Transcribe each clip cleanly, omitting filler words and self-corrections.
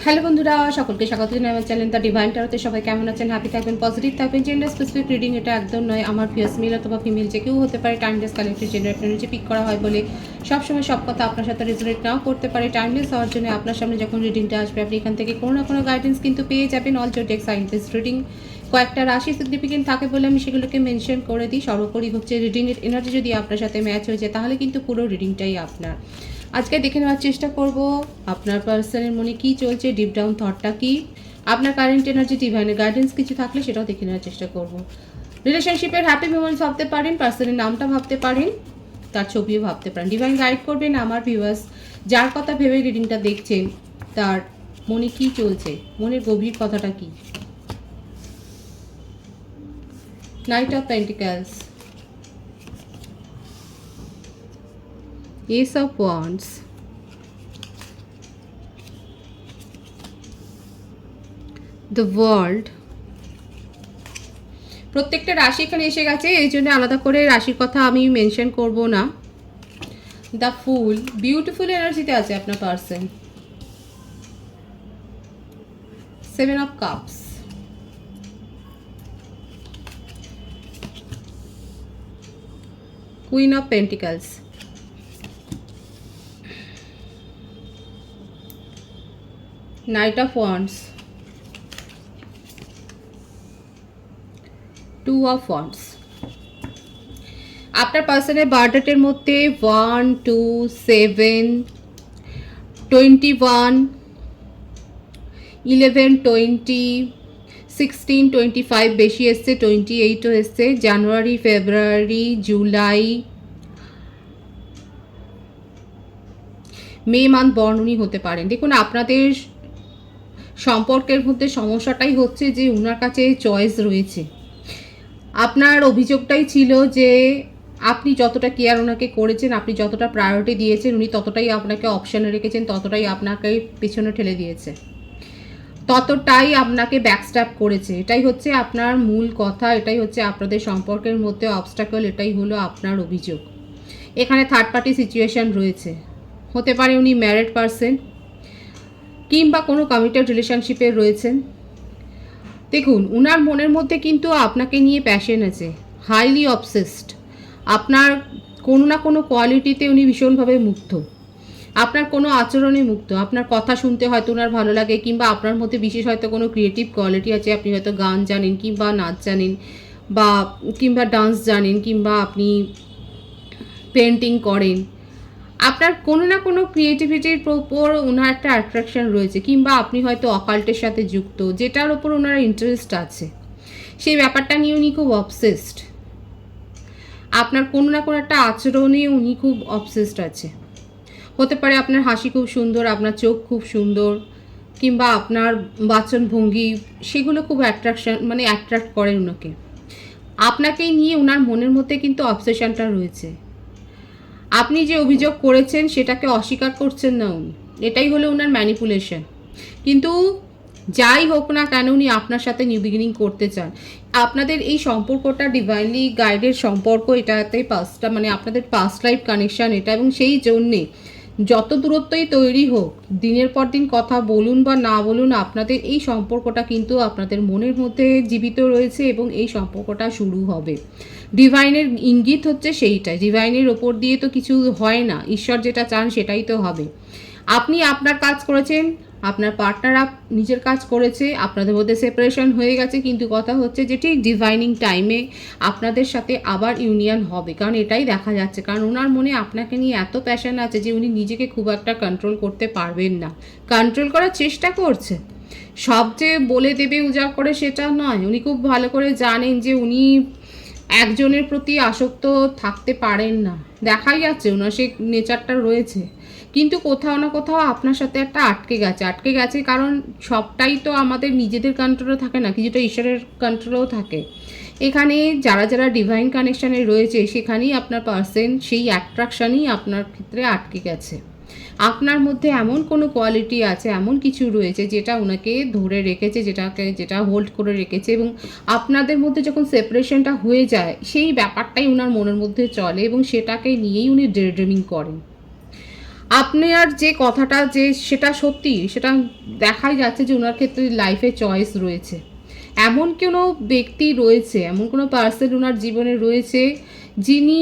Hello বন্ধুরা, সকলকে স্বাগত জানাই আমার চ্যানেল দ্য ডিভাইন ট্যারোতে। সবাই কেমন আছেন? হ্যাপি থাকবেন, পজিটিভ থাকবেন। জেন্ডার স্পেসিফিক রিডিং এটা একদম নয়। আমার ভিউয়ার্স মেল অথবা ফিমেল যে কেউ হতে পারে। Timeless collective gender energy pick করা হয় বলে সবসময় সব কথা আপনার সাথে রেজোনেট নাও করতে পারে। টাইমলেস হওয়ার জন্য আপনার সামনে যখন রিডিংটা আসবে আপনি এখান থেকে কোনো না কোনো গাইডেন্স কিন্তু পেয়ে যাবেন। অল জোডিয়াক সাইন্টিস্ট রিডিং কয়েকটা রাশি সিগনিফিকেন্ট থাকে বলে আমি সেগুলোকে মেনশন করে দিই। সর্বোপরি হচ্ছে রিডিংয়ের এনার্জি যদি আপনার সাথে ম্যাচ হয়ে যায় তাহলে কিন্তু পুরো রিডিংটাই আপনার। আজকে দেখে নেওয়ার চেষ্টা করব আপনার পার্সনের মনে কি চলছে, ডিপ ডাউন থটটা কি, আপনার কারেন্ট এনার্জি, ডিভাইনের গাইডেন্স কিছু থাকলে সেটাও দেখে নেওয়ার চেষ্টা করব। রিলেশনশিপের হ্যাপি মোমেন্টস ভাবতে পারেন, পার্সনের নামটা ভাবতে পারেন, তার ছবিও ভাবতে পারেন। ডিভাইন গাইড করবেন আমার ভিউয়ার্স যার কথা ভেবে রিডিংটা দেখছেন তার মনে কি চলছে, মনের গভীর কথাটা কি। Night of pentacles, Ace of Wands, The World। প্রত্যেকটা রাশি এখানে এসে গেছে, এই জন্য আলাদা করে রাশির কথা আমি মেনশন করব না। দ্য ফুল, বিউটিফুল এনার্জিতে আছে আপনার person. Seven of cups, queen of pentacles, knight of wands, two of wands. আপনার পার্সনের বার্থডেটের মধ্যে 1, 2, 7, 21, 11, 20, 16, 25 বেশি এসছে, 28ও এসছে। জানুয়ারি, ফেব্রুয়ারি, জুলাই, মে মান্থ বর্ণনী হতে পারেন। দেখুন আপনাদের সম্পর্কের মধ্যে সমস্যাটাই হচ্ছে যে ওনার কাছে চয়েস রয়েছে। আপনার অভিযোগটাই ছিল যে আপনি যতটা কেয়ার ওনাকে করেছেন, আপনি যতটা প্রায়োরিটি দিয়েছেন, উনি ততটাই আপনাকে অপশানে রেখেছেন, ততটাই আপনাকে পিছনে ঠেলে দিয়েছে, ততটাই আপনাকে ব্যাকস্ট্যাপ করেছে। এটাই হচ্ছে আপনার মূল কথা, এটাই হচ্ছে আপনাদের সম্পর্কের মধ্যে অবস্টাকল, এটাই হলো আপনার অভিযোগ। এখানে থার্ড পার্টি সিচুয়েশান রয়েছে, হতে পারে উনি ম্যারিড পারসন কিংবা কোনো কমিটেড রিলেশনশিপে রয়েছেন। দেখুন উনার মনের মধ্যে কিন্তু আপনাকে নিয়ে প্যাশন আছে, হাইলি অবসেসড। আপনার কোনো না কোনো কোয়ালিটিতে উনি ভীষণভাবে মুগ্ধ, আপনার কোনো আচরণে মুগ্ধ। আপনার কথা শুনতে হয়তো ওনার ভালো লাগে, কিংবা আপনার মধ্যে বিশেষ হয়তো কোনো ক্রিয়েটিভ কোয়ালিটি আছে। আপনি হয়তো গান জানেন, কিংবা নাচ জানেন, বা কিংবা ডান্স জানেন, কিংবা আপনি পেন্টিং করেন। আপনার কোনো না কোনো ক্রিয়েটিভিটির ওপর ওনার একটা অ্যাট্রাকশন রয়েছে, কিংবা আপনি হয়তো অকাল্টের সাথে যুক্ত, যেটার ওপর ওনার ইন্টারেস্ট আছে, সেই ব্যাপারটা নিয়ে উনি খুব অবসেসড। আপনার কোনো না কোনো একটা আচরণে উনি খুব অবসেসড আছে। হতে পারে আপনার হাসি খুব সুন্দর, আপনার চোখ খুব সুন্দর, কিংবা আপনার বাচনভঙ্গি, সেগুলো খুব অ্যাট্রাক্ট করে ওনাকে। আপনাকেই নিয়ে ওনার মনের মধ্যে কিন্তু অবসেশনটা রয়েছে। আপনি যে অভিযোগ করেছেন সেটাকে অস্বীকার করছেন না উনি, এটাই হলো ওনার ম্যানিপুলেশন। কিন্তু যাই হোক না কেন উনি আপনার সাথে নিউ বিগিনিং করতে চান। আপনাদের এই সম্পর্কটা ডিভাইনলি গাইডের সম্পর্ক, এটাতে আপনাদের পাস্ট লাইফ কানেকশান এটা, এবং সেই জন্যে যত দূরত্বই তৈরি হোক, দিনের পর দিন কথা বলুন বা না বলুন, আপনাদের এই সম্পর্কটা কিন্তু আপনাদের মনের মধ্যে জীবিত রয়েছে, এবং এই সম্পর্কটা শুরু হবে। ডিভাইনের ইঙ্গিত হচ্ছে সেইটাই, ডিভাইনের ওপর দিয়ে তো কিছু হয় না, ঈশ্বর যেটা চান সেটাই তো হবে। আপনি আপনার কাজ করেছেন, আপনার পার্টনার নিজের কাজ করেছে, আপনাদের মধ্যে সেপারেশন হয়ে গেছে, কিন্তু কথা হচ্ছে যে ঠিক ডিভাইনিং টাইমে আপনাদের সাথে আবার ইউনিয়ন হবে, কারণ এটাই দেখা যাচ্ছে। কারণ ওনার মনে আপনাকে নিয়ে এত প্যাশন আছে যে উনি নিজেকে খুব একটা কন্ট্রোল করতে পারবেন না, কন্ট্রোল করার চেষ্টা করছে। সব যে বলে দেবে উজাড় করে সেটা নয়, উনি খুব ভালো করে জানেন যে উনি একজনের প্রতি আসক্ত থাকতে পারেন না, দেখাই যাচ্ছে ওনার সেই নেচারটা রয়েছে। কিন্তু কোথাও না কোথাও আপনার সাথে একটা আটকে গেছে, কারণ সবটাই তো আমাদের নিজেদের কন্ট্রোলে থাকে না, কিছুটা ঈশ্বরের কন্ট্রোলেও থাকে। এখানে যারা যারা ডিভাইন কানেকশানে রয়েছে সেখানেই আপনার পার্সন সেই অ্যাট্রাকশানই আপনার ক্ষেত্রে আটকে গেছে। আপনার মধ্যে এমন কোনো কোয়ালিটি আছে, এমন কিছু রয়েছে যেটা ওনাকে ধরে রেখেছে, যেটা হোল্ড করে রেখেছে, এবং আপনাদের মধ্যে যখন সেপারেশনটা হয়ে যায় সেই ব্যাপারটাই ওনার মনের মধ্যে চলে, এবং সেটাকে নিয়েই উনি ডে ড্রিমিং করেন। আপনার যে কথাটা যে সেটা সত্যি, সেটা দেখাই যাচ্ছে যে ওনার ক্ষেত্রে লাইফে চয়েস রয়েছে। এমন কোনো ব্যক্তি রয়েছে, এমন কোনো পার্সন ওনার জীবনে রয়েছে যিনি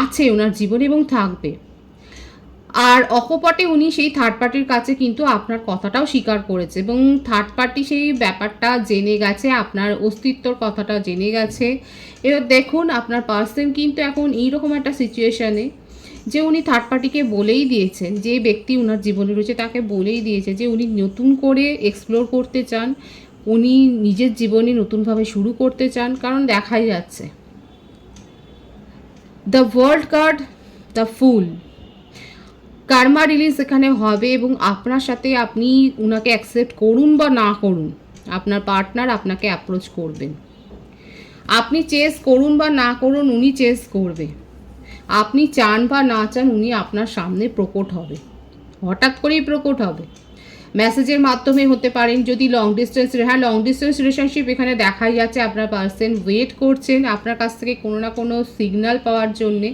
আছে ওনার জীবনে এবং থাকবে। আর অকপটে উনি সেই থার্ড পার্টির কাছে কিন্তু আপনার কথাটাও স্বীকার করেছে এবং থার্ড পার্টি সেই ব্যাপারটা জেনে গেছে, আপনার অস্তিত্বর কথাটা জেনে গেছে। এবার দেখুন আপনার পার্সন কিন্তু এখন এইরকম একটা সিচুয়েশানে যে উনি থার্ড পার্টিকে বলেই দিয়েছেন, যে ব্যক্তি ওনার জীবনে রয়েছে তাকে বলেই দিয়েছে যে উনি নতুন করে এক্সপ্লোর করতে চান, উনি নিজের জীবনে নতুনভাবে শুরু করতে চান। কারণ দেখাই যাচ্ছে the world card, the fool, karma release এখানে হবে এবং আপনার সাথে আপনি উনাকে অ্যাকসেপ্ট করুন বা না করুন, আপনার পার্টনার আপনাকে অ্যাপ্রোচ করবেন। আপনি চেস করুন বা না করুন, উনি চেস করবে। আপনি চান বা না চান, উনি আপনার সামনে প্রকট হবে, হঠাৎ করেই প্রকট হবে। মেসেজের মাধ্যমে হতে পারেন, যদি লং ডিস্টেন্স, হ্যাঁ লং ডিস্টেন্স রিলেশনশিপ এখানে দেখাই যাচ্ছে। আপনার পার্সন ওয়েট করছেন আপনার কাছ থেকে কোনো না কোনো সিগন্যাল পাওয়ার জন্যে।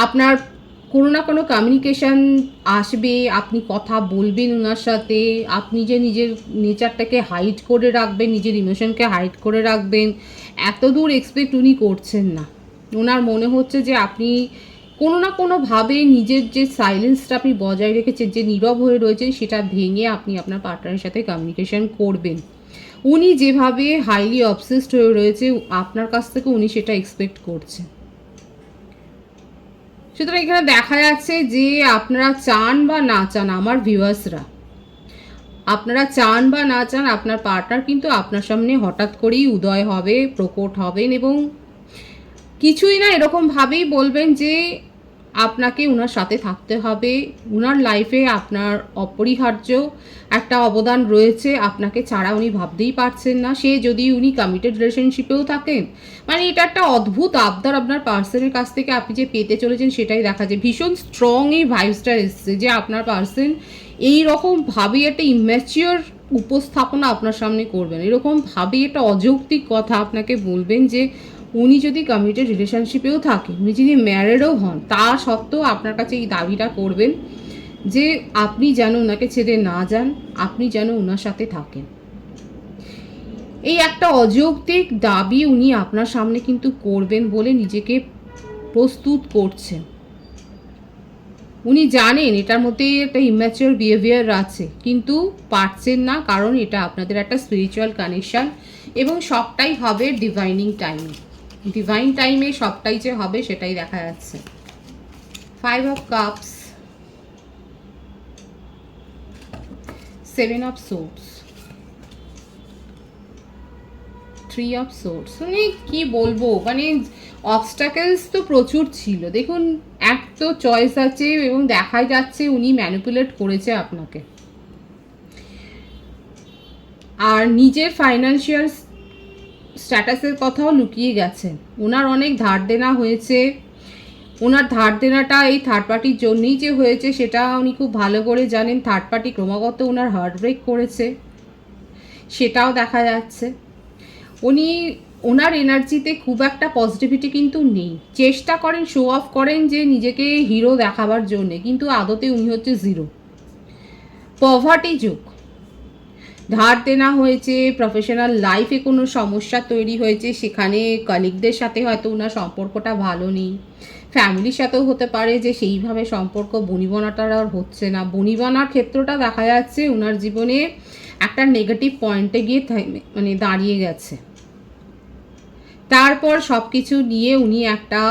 আপনার কোনো না কোনো কমিউনিকেশান আসবে, আপনি কথা বলবেন ওনার সাথে। আপনি যে নিজের নেচারটাকে হাইড করে রাখবেন, নিজের ইমোশনকে হাইড করে রাখবেন, এত দূর এক্সপেক্ট উনি করছেন না। ওনার মনে হচ্ছে যে আপনি কোনো না কোনোভাবে নিজের যে সাইলেন্সটা আপনি বজায় রেখেছেন, যে নীরব হয়ে রয়েছেন, সেটা ভেঙে আপনি আপনার পার্টনারের সাথে কমিউনিকেশান করবেন। উনি যেভাবে হাইলি অবসেসড হয়ে রয়েছে আপনার কাছ থেকে, উনি সেটা এক্সপেক্ট করছেন। সুতরাং এখানে দেখা যাচ্ছে যে আপনারা চান বা না চান, আমার ভিউয়ার্সরা, আপনারা চান বা না চান, আপনার পার্টনার কিন্তু আপনার সামনে হঠাৎ করেই উদয় হবে, প্রকট হবেন এবং কিছুই না এরকমভাবেই বলবেন যে আপনাকে ওনার সাথে থাকতে হবে, ওনার লাইফে আপনার অপরিহার্য একটা অবদান রয়েছে, আপনাকে ছাড়া উনি ভাবতেই পারছেন না। সে যদি উনি কমিটেড রিলেশনশিপেও থাকেন, মানে এটা একটা অদ্ভুত আবদার আপনার পার্সনের কাছ থেকে আপনি যে পেতে চলেছেন সেটাই দেখা যায়। ভীষণ স্ট্রং এই ভাইবসটা এসছে যে আপনার পার্সন এইরকমভাবেই একটা ইম্যাচিওর উপস্থাপনা আপনার সামনে করবেন, এরকমভাবেই একটা অযৌক্তিক কথা আপনাকে বলবেন যে উনি যদি কমিটেড রিলেশনশিপেও থাকেন, উনি যদি ম্যারেডও হন, তা সত্ত্বেও আপনার কাছে এই দাবিটা করবেন যে আপনি যেন ওনাকে ছেড়ে না যান, আপনি যেন ওনার সাথে থাকেন। এই একটা অযৌক্তিক দাবি উনি আপনার সামনে কিন্তু করবেন বলে নিজেকে প্রস্তুত করছেন। উনি জানেন এটার মধ্যে একটা ইম্যাচিওর বিহেভিয়ার আছে, কিন্তু পারছেন না, কারণ এটা আপনাদের একটা স্পিরিচুয়াল কানেকশান এবং সবটাই হবে ডিভাইনিং টাইমে। ডিভাইন টাইমে সবটাই যে হবে সেটাই দেখা যাচ্ছে। 5 of cups, 7 of swords, 3 of swords. মানে কি বলবো, মানে অবস্টাকেলস তো প্রচুর ছিল। দেখুন এক তো চয়েস আছে এবং দেখাই যাচ্ছে উনি ম্যানিপুলেট করেছে আপনাকে। আর নিজের ফাইন্যান্সিয়াল স্ট্যাটাসের কথাও লুকিয়ে গেছেন। ওনার অনেক ধার দেনা হয়েছে, ওনার ধার দেনাটা এই থার্ড পার্টির জন্যই যে হয়েছে সেটা উনি খুব ভালো করে জানেন। থার্ড পার্টি ক্রমাগত ওনার হার্ট ব্রেক করেছে, সেটাও দেখা যাচ্ছে। উনি ওনার এনার্জিতে খুব একটা পজিটিভিটি কিন্তু নেই। চেষ্টা করেন, শো অফ করেন যে নিজেকে হিরো দেখাবার জন্যে, কিন্তু আদতে উনি হচ্ছে জিরো। পভার্টি যুগ, ধার দেনা হয়েছে, প্রফেশনাল লাইফে কোনো সমস্যা তৈরি হয়েছে, সেখানে কলিগদের সাথে হয়তো ওনার সম্পর্কটা ভালো নেই। ফ্যামিলির সাথেও হতে পারে যে সেইভাবে সম্পর্ক বনিবনাটা আর হচ্ছে না। বনিবনার ক্ষেত্রটা দেখা যাচ্ছে ওনার জীবনে একটা নেগেটিভ পয়েন্টে গিয়ে মানে দাঁড়িয়ে গেছে। তারপর সব কিছু নিয়ে উনি একটা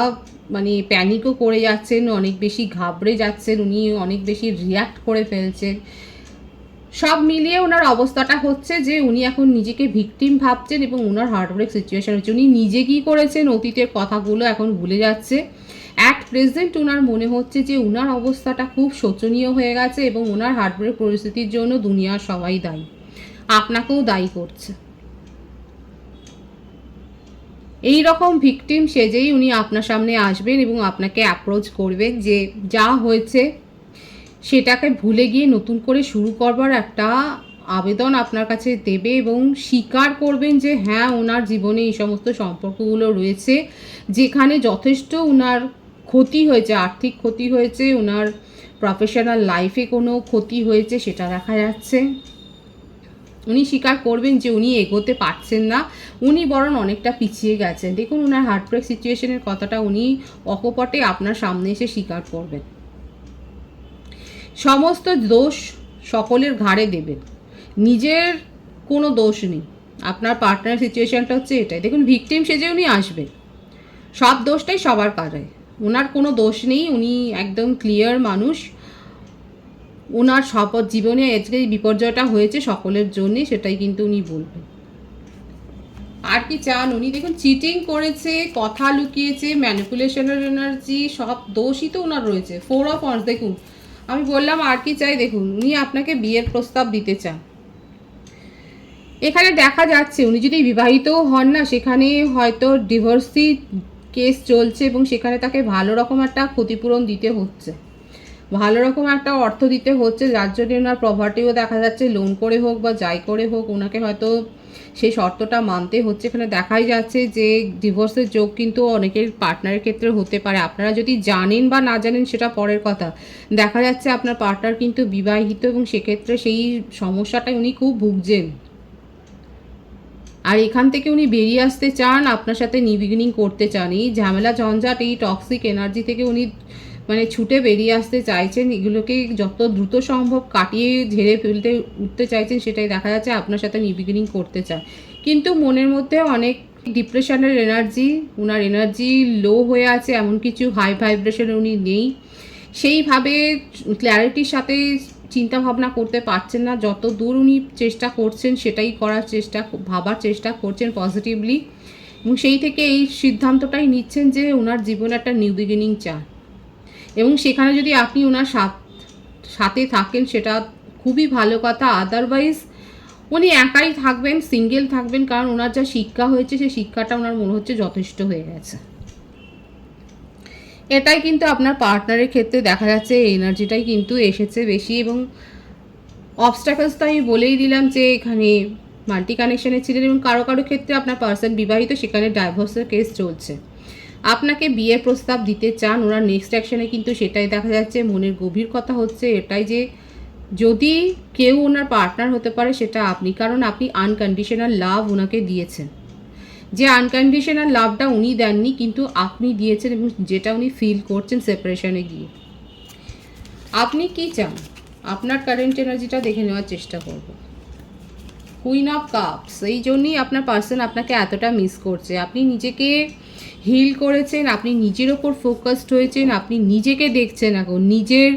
মানে প্যানিকও করে যাচ্ছেন, অনেক বেশি ঘাবড়ে যাচ্ছেন, উনি অনেক বেশি রিয়্যাক্ট করে ফেলছেন। সব মিলিয়ে ওনার অবস্থাটা হচ্ছে যে উনি এখন নিজেকে ভিকটিম ভাবছেন এবং ওনার হার্টব্রেক সিচুয়েশন হচ্ছে। উনি নিজে কী করেছেন অতীতের কথাগুলো এখন ভুলে যাচ্ছে। অ্যাট প্রেজেন্ট ওনার মনে হচ্ছে যে ওনার অবস্থাটা খুব শোচনীয় হয়ে গেছে এবং ওনার হার্টব্রেক পরিস্থিতির জন্য দুনিয়ার সবাই দায়ী, আপনাকেও দায়ী করছে। এই রকম ভিকটিম সেজেই উনি আপনার সামনে আসবেন এবং আপনাকে অ্যাপ্রোচ করবেন যে যা হয়েছে সেটাকে ভুলে গিয়ে নতুন করে শুরু করবার একটা আবেদন আপনার কাছে দেবে এবং স্বীকার করবেন যে হ্যাঁ ওনার জীবনে এই সমস্ত সম্পর্কগুলো রয়েছে যেখানে যথেষ্ট ওনার ক্ষতি হয়েছে, আর্থিক ক্ষতি হয়েছে, ওনার প্রফেশনাল লাইফে কোনো ক্ষতি হয়েছে সেটা দেখা যাচ্ছে। উনি স্বীকার করবেন যে উনি এগোতে পারছেন না, উনি বরং অনেকটা পিছিয়ে গেছেন। দেখুন ওনার হার্টব্রেক সিচুয়েশনের কথাটা উনি অকপটে আপনার সামনে এসে স্বীকার করবেন। সমস্ত দোষ সকলের ঘাড়ে দেবেন, নিজের কোনো দোষ নেই। আপনার পার্টনার সিচুয়েশনটা হচ্ছে এটাই। দেখুন ভিকটিম সেজে উনি আসবেন, সব দোষটাই সবার কাছে, ওনার কোনো দোষ নেই, উনি একদম ক্লিয়ার মানুষ। ওনার শপথ জীবনে আজকে বিপর্যয়টা হয়েছে সকলের জন্যে, সেটাই কিন্তু উনি বলবেন। আর কি চান উনি? দেখুন চিটিং করেছে, কথা লুকিয়েছে, ম্যানিপুলেশনের এনার্জি, সব দোষই তো ওনার রয়েছে। 4 অফ ওয়ান্স। দেখুন আমি বললাম আর কি চাই, দেখুন উনি আপনাকে বিয়ের প্রস্তাব দিতে চান। এখানে দেখা যাচ্ছে উনি যদি বিবাহিতও হন না, সেখানে হয়তো ডিভোর্সি কেস চলছে এবং সেখানে তাকে ভালো রকম একটা ক্ষতিপূরণ দিতে হচ্ছে, ভালো রকম একটা অর্থ দিতে হচ্ছে, যার জন্য ওনার প্রপার্টিও দেখা যাচ্ছে লোন করে হোক বা যাই করে হোক ওনাকে হয়তো সেই শর্তটা মানতে হচ্ছে। এখানে দেখাই যাচ্ছে যে ডিভোর্সের যোগ কিন্তু অনেকের পার্টনারের ক্ষেত্রে হতে পারে। আপনারা যদি জানেন বা না জানেন সেটা পরের কথা। দেখা যাচ্ছে আপনার পার্টনার কিন্তু বিবাহিত এবং সেক্ষেত্রে সেই সমস্যাটাই উনি খুব ভুগছেন। আর এখান থেকে উনি বেরিয়ে আসতে চান, আপনার সাথে নিউ বিগিনিং করতে চান। এই ঝামেলা ঝঞ্ঝাট, এই টক্সিক এনার্জি থেকে উনি মানে ছুটে বেরিয়ে আসতে চাইছেন, এগুলোকে যত দ্রুত সম্ভব কাটিয়ে ঝেড়ে ফেলতে উঠতে চাইছেন, সেটাই দেখা যাচ্ছে আপনার সাথে নিউ বিগিনিং করতে চান। কিন্তু মনের মধ্যে অনেক ডিপ্রেশনের এনার্জি, ওনার এনার্জি লো হয়ে আছে, এমন কিছু হাই ভাইব্রেশন উনি নেই, সেইভাবে ক্ল্যারিটির সাথে চিন্তা ভাবনা করতে পারছেন না। যত দূর উনি চেষ্টা করছেন সেটাই করার চেষ্টা, ভাবার চেষ্টা করছেন পজিটিভলি, এবং সেই থেকে এই সিদ্ধান্তটাই নিচ্ছেন যে ওনার জীবনে একটা নিউ বিগিনিং চান। এবং সেখানে যদি আপনি ওনার সাথে থাকেন সেটা খুবই ভালো কথা। আদারওয়াইজ উনি একাই থাকবেন, সিঙ্গেল থাকবেন, কারণ ওনার যা শিক্ষা হয়েছে সেই শিক্ষাটা ওনার মনে হচ্ছে যথেষ্ট হয়ে গেছে। এটাই কিন্তু আপনার পার্টনারের ক্ষেত্রে দেখা যাচ্ছে, এই এনার্জিটাই কিন্তু এসেছে বেশি। এবং অবস্ট্যাকলস তো আমি বলেই দিলাম যে এখানে মাল্টি কানেকশানে ছিলেন, এবং কারো কারো ক্ষেত্রে আপনার পার্সন বিবাহিত, সেখানে ডাইভোর্সের কেস চলছে। আপনাকে বিয়ের প্রস্তাব দিতে চান, ওনার নেক্সট অ্যাকশানে কিন্তু সেটাই দেখা যাচ্ছে। মনের গভীর কথা হচ্ছে এটাই যে যদি কেউ ওনার পার্টনার হতে পারে সেটা আপনি, কারণ আপনি আনকন্ডিশনাল লাভ ওনাকে দিয়েছেন। যে আনকন্ডিশনাল লাভটা উনি দেননি কিন্তু আপনি দিয়েছেন, এবং যেটা উনি ফিল করছেন সেপারেশনে গিয়ে। আপনি কি চান আপনার কারেন্ট এনার্জিটা দেখে নেওয়ার চেষ্টা করব। কুইন অফ কাপস, এই জন্যই আপনার পার্সন আপনাকে এতটা মিস করছে। আপনি নিজেকে হিল করেছেন, আপনি নিজের ওপর ফোকাসড হয়েছেন, আপনি নিজেকে দেখছেন, এখন নিজের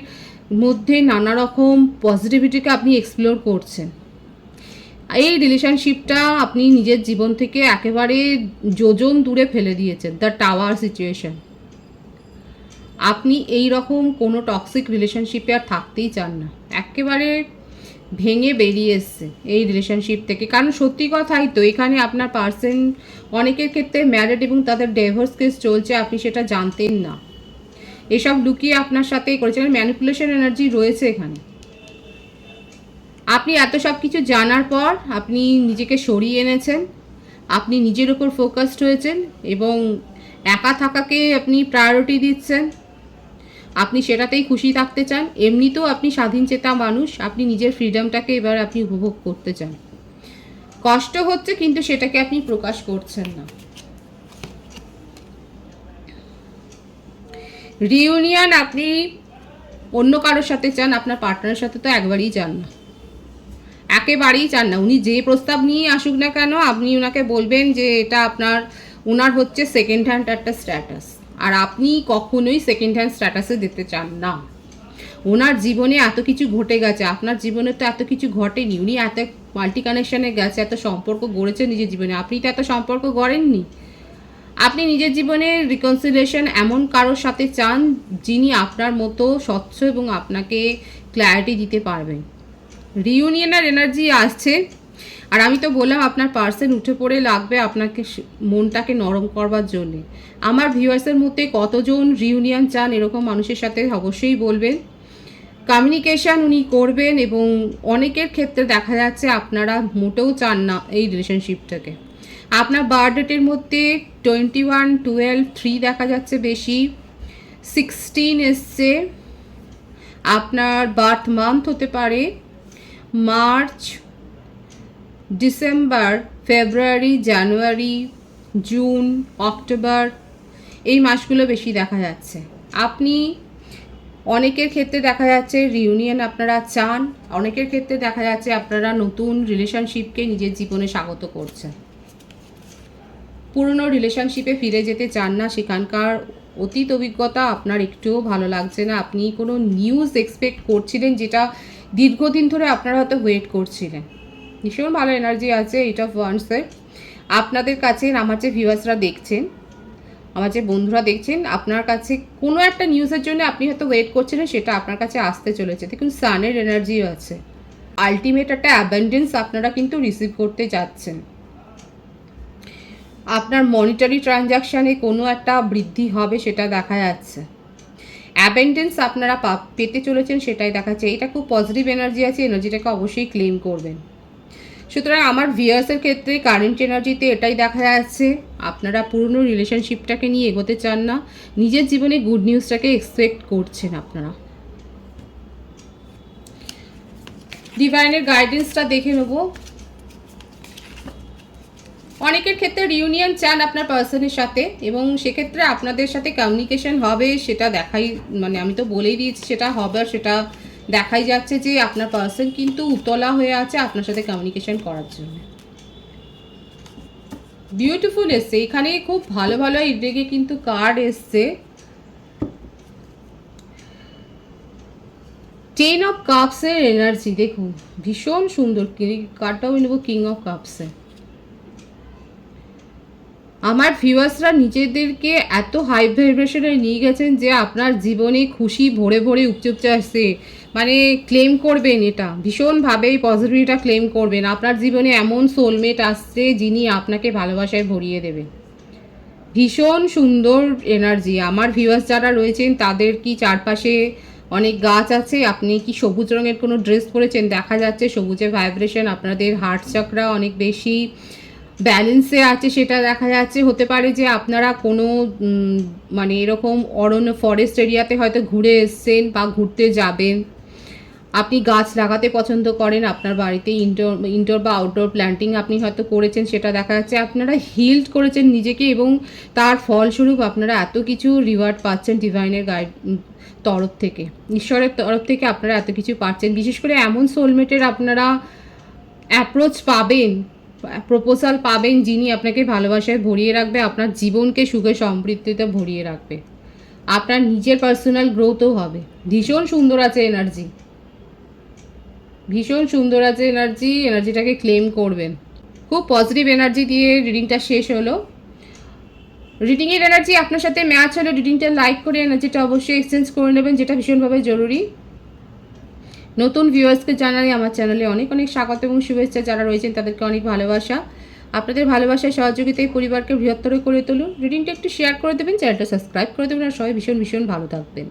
মধ্যে নানা রকম পজিটিভিটিকে আপনি এক্সপ্লোর করছেন। এই রিলেশনশিপটা আপনি নিজের জীবন থেকে একেবারে যোজন দূরে ফেলে দিয়েছেন, দ্য টাওয়ার সিচুয়েশন। আপনি এই রকম কোনো টক্সিক রিলেশনশিপে আর থাকতেই চান না, একেবারে ভেঙে বেরিয়ে এসছে এই রিলেশনশিপ থেকে। কারণ সত্যি কথাই তো, এখানে আপনার পার্সন অনেকের ক্ষেত্রে ম্যারিড এবং তাদের ডিভোর্স কেস চলছে, আপনি সেটা জানতেন না, এসব লুকিয়ে আপনার সাথেই করেছেন। ম্যানিপুলেশন এনার্জি রয়েছে এখানে। আপনি এত সব কিছু জানার পর আপনি নিজেকে সরিয়ে এনেছেন, আপনি নিজের ওপর ফোকাসড হয়েছেন এবং একা থাকাকে আপনি প্রায়োরিটি দিচ্ছেন, আপনি সেটাতেই খুশি থাকতে চান। এমনিতেও আপনি স্বাধীন চেতা মানুষ, আপনি নিজের ফ্রিডমটাকে এবার আপনি উপভোগ করতে চান। কষ্ট হচ্ছে কিন্তু সেটাকে আপনি প্রকাশ করছেন না। রিউনিয়ন আপনি অন্য কারোর সাথে চান, আপনার পার্টনারের সাথে তো একবারই চান না, একেবারেই চান না। উনি যে প্রস্তাব নিয়ে আসুক না কেন আপনি ওনাকে বলবেন যে এটা ওনার হচ্ছে সেকেন্ড হ্যান্ড একটা স্ট্যাটাস, আর আপনি কখনোই সেকেন্ড হ্যান্ড স্ট্যাটাসে দিতে চান না। ওনার জীবনে এত কিছু ঘটে গেছে, আপনার জীবনে তো এত কিছু ঘটেনি। উনি এত মাল্টি কানেকশানে গেছে, এত সম্পর্ক গড়েছে নিজের জীবনে, আপনি তো এত সম্পর্ক গড়েননি। আপনি নিজের জীবনে রিকনসিলিয়েশন এমন কারোর সাথে চান যিনি আপনার মতো স্বচ্ছ এবং আপনাকে ক্ল্যারিটি দিতে পারবেন। রিউনিয়নের এনার্জি আসছে, আর আমি তো বললাম আপনার পার্সন উঠে পড়ে লাগবে আপনাকে মনটাকে নরম করবার জন্যে। আমার ভিউয়ার্সের মধ্যে কতজন রিউনিয়ন চান এরকম মানুষের সাথে অবশ্যই বলবেন। কমিউনিকেশান উনি করবেন, এবং অনেকের ক্ষেত্রে দেখা যাচ্ছে আপনারা মোটেও চান না এই রিলেশনশিপটাকে। আপনার বার্থ ডেটের মধ্যে 21, 12, 3 দেখা যাচ্ছে বেশি, 16 এসছে, আপনার বার্থ মান্থ হতে পারে মার্চ, ডিসেম্বর, ফেব্রুয়ারি, জানুয়ারি, জুন, অক্টোবর, এই মাসগুলো বেশি দেখা যাচ্ছে। আপনি অনেকের ক্ষেত্রে দেখা যাচ্ছে রিউনিয়ন আপনারা চান, অনেকের ক্ষেত্রে দেখা যাচ্ছে আপনারা নতুন রিলেশনশিপকে নিজের জীবনে স্বাগত করছেন। পুরনো রিলেশনশিপে ফিরে যেতে চান না, সেখানকার অতীত অভিজ্ঞতা আপনার একটুও ভালো লাগছে না। আপনি কোনো নিউজ এক্সপেক্ট করছিলেন যেটা দীর্ঘদিন ধরে আপনারা হয়তো ওয়েট করছিলেন। ভীষণ ভালো এনার্জি আছে এইট অফ ওয়ান্ডসের আপনাদের কাছে। আমার যে ভিউয়ার্সরা দেখছেন, আমার যে বন্ধুরা দেখছেন, আপনার কাছে কোনো একটা নিউজের জন্য আপনি হয়তো ওয়েট করছিলেন, সেটা আপনার কাছে আসতে চলেছে। দেখুন সানের এনার্জিও আছে। আলটিমেট একটা অ্যাবান্ডেন্স আপনারা কিন্তু রিসিভ করতে যাচ্ছেন। আপনার মনিটারি ট্রানজাকশানে কোনো একটা বৃদ্ধি হবে সেটা দেখা যাচ্ছে। অ্যাবেন্ডেন্স আপনারা পেতে চলেছেন সেটাই দেখাচ্ছে। এটা খুব পজিটিভ এনার্জি আছে, এনার্জিটাকে অবশ্যই ক্লেম করবেন। সুতরাং আমার ভিউয়ার্সের ক্ষেত্রে কারেন্ট এনার্জিতে এটাই দেখা যাচ্ছে, আপনারা পুরনো রিলেশনশিপটাকে নিয়ে এগোতে চান না, নিজের জীবনে গুড নিউজটাকে এক্সপেক্ট করছেন আপনারা। ডিভাইনের গাইডেন্সটা দেখে নেব। অনেকের ক্ষেত্রে রিউনিয়ন চান আপনার পার্সনের সাথে, এবং সেক্ষেত্রে আপনাদের সাথে কমিউনিকেশন হবে সেটা দেখাই, মানে আমি তো বলেই দিয়েছি সেটা হবে, আর সেটা দেখাই যাচ্ছে যে আপনার পার্সন কিন্তু উতলা হয়ে আছে আপনার সাথে কমিউনিকেশন করার জন্য। বিউটিফুল এসছে এখানে, খুব ভালো ভালো ইডেকে কিন্তু কার্ড এসছে। 10 অফ কাপসের এনার্জি দেখুন, ভীষণ সুন্দর। কার্ডটাও নেব কিং অফ কাপসে। আমার ভিউয়ার্সরা নিজেদেরকে এত হাই ভাইব্রেশনে নিয়ে গেছেন যে আপনার জীবনে খুশি ভরে ভরে উপচে আসছে, মানে ক্লেম করবেন, এটা ভীষণভাবে পজিটিভিটিটা ক্লেম করবেন। আপনার জীবনে এমন সোলমেট আসছে যিনি আপনাকে ভালোবাসায় ভরিয়ে দেবে। ভীষণ সুন্দর এনার্জি। আমার ভিউয়ার্স যারা রয়েছেন তাদের কি চারপাশে অনেক গাছ আছে? আপনি কি সবুজ রঙের কোনো ড্রেস পরেছেন? দেখা যাচ্ছে সবুজের ভাইব্রেশন আপনাদের হার্ট চক্রা অনেক বেশি ব্যালেন্সে আছে সেটা দেখা যাচ্ছে। হতে পারে যে আপনারা কোনো মানে এরকম অরণ্য ফরেস্ট এরিয়াতে হয়তো ঘুরে এসছেন বা ঘুরতে যাবেন। আপনি গাছ লাগাতে পছন্দ করেন, আপনার বাড়িতে ইনডোর বা আউটডোর প্ল্যান্টিং আপনি হয়তো করেছেন, সেটা দেখা যাচ্ছে। আপনারা হিল্ড করেছেন নিজেকে এবং তার ফলস্বরূপ আপনারা এত কিছু রিওয়ার্ড পাচ্ছেন ডিভাইনের গাইড তরফ থেকে, ঈশ্বরের তরফ থেকে আপনারা এত কিছু পাচ্ছেন। বিশেষ করে এমন সোলমেটের আপনারা অ্যাপ্রোচ পাবেন, প্রপোজাল পাবেন যিনি আপনাকে ভালোবাসায় ভরিয়ে রাখবে, আপনার জীবনকে সুখে সমৃদ্ধিতে ভরিয়ে রাখবে, আপনার নিজের পার্সোনাল গ্রোথও হবে। ভীষণ সুন্দর আছে এনার্জি, ভীষণ সুন্দর আছে এনার্জি। এনার্জিটাকে ক্লেম করবেন। খুব পজিটিভ এনার্জি দিয়ে রিডিংটা শেষ হলো। রিডিংয়ের এনার্জি আপনার সাথে ম্যাচ হলো, রিডিংটা লাইক করে এনার্জিটা অবশ্যই এক্সচেঞ্জ করে নেবেন, যেটা ভীষণভাবে জরুরি। নতুন ভিউয়ার্সকে জানাই আমার চ্যানেলে অনেক অনেক স্বাগত এবং শুভেচ্ছা। যারা রয়েছেন তাদেরকে অনেক ভালোবাসা। আপনাদের ভালোবাসায় সহযোগিতায় পরিবারকে বৃহত্তর করে তুলুন। রিডিংটা একটু শেয়ার করে দেবেন, চ্যানেলটা সাবস্ক্রাইব করে দেবেন, আর সবাই ভীষণ ভীষণ ভালো থাকবেন।